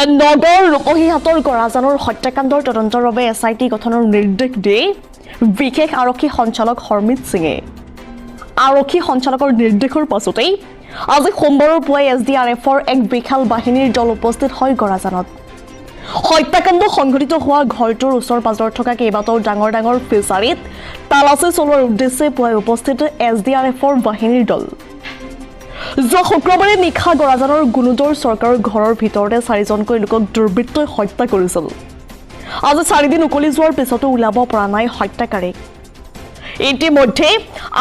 নগৰ ৰূপহীহাটৰ গৰাজানৰ হত্যাকাণ্ডৰ তদন্তৰ বাবে SIT গঠনৰ নিৰ্দেশ দিয়ে বিশেষ আৰক্ষী সঞ্চালক হৰমিত সিঙে। আৰক্ষী সঞ্চালকৰ নিৰ্দেশৰ পাছতেই আজি সোমবাৰৰ পুৱাই SDRFৰ এক বিশাল বাহিনীৰ দল উপস্থিত হয় গৰাজানত। হত্যাকাণ্ড সংঘটিত হোৱা ঘৰটোৰ ওচৰ পাজৰত থকা কেইবাটাও ডাঙৰ ডাঙৰ ফিচাৰীত তালাচী চলোৱাৰ উদ্দেশ্যে পুৱাই উপস্থিত SDRFৰ বাহিনীৰ দল। যোৱা শুক্ৰবাৰে নিশা গৰাজানৰ গুণোদৰ চৰকাৰৰ ঘৰৰ ভিতৰতে 4জনকৈ লোকক দুৰ্বৃত্তই হত্যা কৰিছিল। আজি 4 দিন উকলি যোৱাৰ পিছতো ওলাব পৰা নাই হত্যাকাৰী। ইতিমধ্যে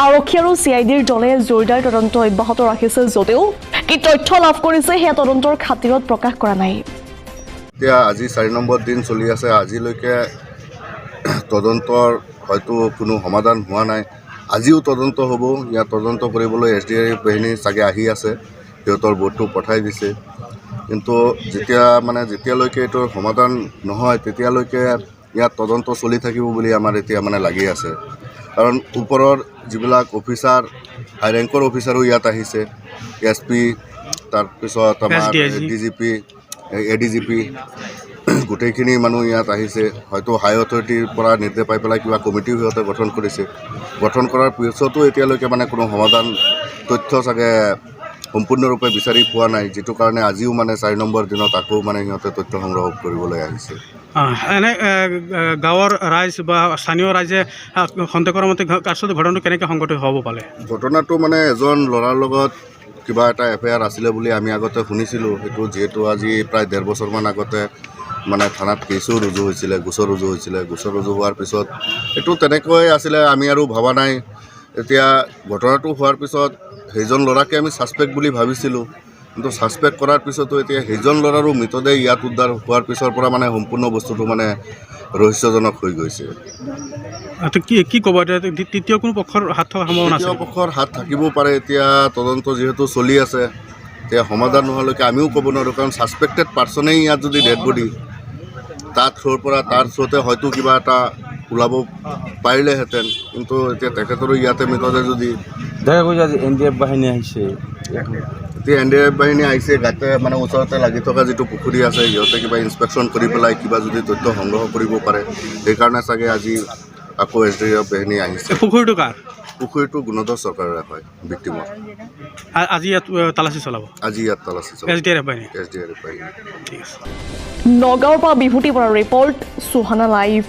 আৰক্ষী আৰু CIDৰ দলে জোৰদাৰ তদন্ত অব্যাহত ৰাখিছে যদিও কি তথ্য লাভ কৰিছে সেয়া তদন্তৰ খাতিৰত প্ৰকাশ কৰা নাই। এতিয়া আজি 4 নম্বৰ দিন চলি আছে। আজিলৈকে তদন্তৰ হয়তো কোনো সমাধান হোৱা নাই। আজিও তদন্ত হ'ব। ইয়াত তদন্ত কৰিবলৈ SDRF বাহিনী চাগে আহি আছে, সিহঁতৰ বোটটো পঠাই দিছে। কিন্তু যেতিয়ালৈকে এইটোৰ সমাধান নহয় তেতিয়ালৈকে ইয়াত তদন্ত চলি থাকিব বুলি আমাৰ এতিয়া লাগি আছে। কাৰণ ওপৰৰ যিবিলাক অফিচাৰ, হাই ৰেংকৰ অফিচাৰো ইয়াত আহিছে, SP, তাৰপিছত আমাৰ DGP, ADGP, গোটেইখিনি মানুহ ইয়াত আহিছে। হয়তো হাই অথৰিটিৰ পৰা নিৰ্দেশ পাই পেলাই কিবা কমিটিও সিহঁতে গঠন কৰিছে। গঠন কৰাৰ পিছতো এতিয়ালৈকে কোনো সমাধান তথ্য চাগে সম্পূৰ্ণৰূপে বিচাৰি পোৱা নাই, যিটো কাৰণে আজিও 4 নম্বৰ দিনত আকৌ সিহঁতে তথ্য সংগ্ৰহ কৰিবলৈ আহিছে। এনে গাঁৱৰ ৰাইজ বা স্থানীয় ৰাইজে সন্দেহ কৰাৰ মতে আচলতে ঘটনাটো কেনেকৈ সংঘটিত হ'ব পালে? ঘটনাটো এজন ল'ৰাৰ লগত কিবা এটা FIR আছিলে বুলি আমি আগতে শুনিছিলোঁ। সেইটো যিহেতু আজি প্ৰায় 1.5 বছৰমান আগতে থানাত কেছো ৰুজু হৈছিলে, গোচৰ ৰুজু হৈছিলে। গোচৰ ৰুজু হোৱাৰ পিছত এইটো তেনেকৈ আছিলে, আমি আৰু ভবা নাই। এতিয়া ঘটনাটো হোৱাৰ পিছত সেইজন ল'ৰাকে আমি ছাছপেক্ট বুলি ভাবিছিলোঁ, কিন্তু ছাছপেক্ট কৰাৰ পিছতো এতিয়া সেইজন ল'ৰাৰো মৃতদেহ ইয়াত উদ্ধাৰ হোৱাৰ পিছৰ পৰা সম্পূৰ্ণ বস্তুটো ৰহস্যজনক হৈ গৈছে। কি ক'ব এতিয়া? তৃতীয় কোনো পক্ষৰ হাত থকাৰ সম্ভাৱনা আছে? তৃতীয় পক্ষৰ হাত থাকিবও পাৰে। এতিয়া তদন্ত যিহেতু চলি আছে, এতিয়া সমাধান নোহোৱালৈকে আমিও ক'ব নোৱাৰোঁ। কাৰণ ছাছপেক্টেড পাৰ্চনেই ইয়াত যদি ডেড বডি, তাৰ থ্ৰুতে হয়তো কিবা এটা ওলাব পাৰিলেহেঁতেন। কিন্তু এতিয়া তেখেতৰো ইয়াতে মৃতদেহ যদি দেখা গৈছে আজি NDF বাহিনী আহিছে। এতিয়া NDF বাহিনী আহিছে, গাতে ওচৰতে লাগি থকা যিটো পুখুৰী আছে, সিহঁতে কিবা ইনস্পেকশ্যন কৰি পেলাই কিবা যদি তথ্য সংগ্ৰহ কৰিব পাৰে, সেইকাৰণে চাগে আজি আকৌ SDRF বাহিনী আহিছে। পুখুৰীটো কাৰ? পুখুৰীটো গুণোদৰ চৰকাৰৰে হয়, ভিক্টিমৰ। আজি ইয়াত তালাচী চলাব? আজি ইয়াত তালাচী চলাব SDRF বাহিনী। SDRF বাহিনী। ঠিক আছে। নগাঁৱৰ পৰা বিভূতি বৰাৰ ৰিপৰ্ট, সুহানা লাইভ।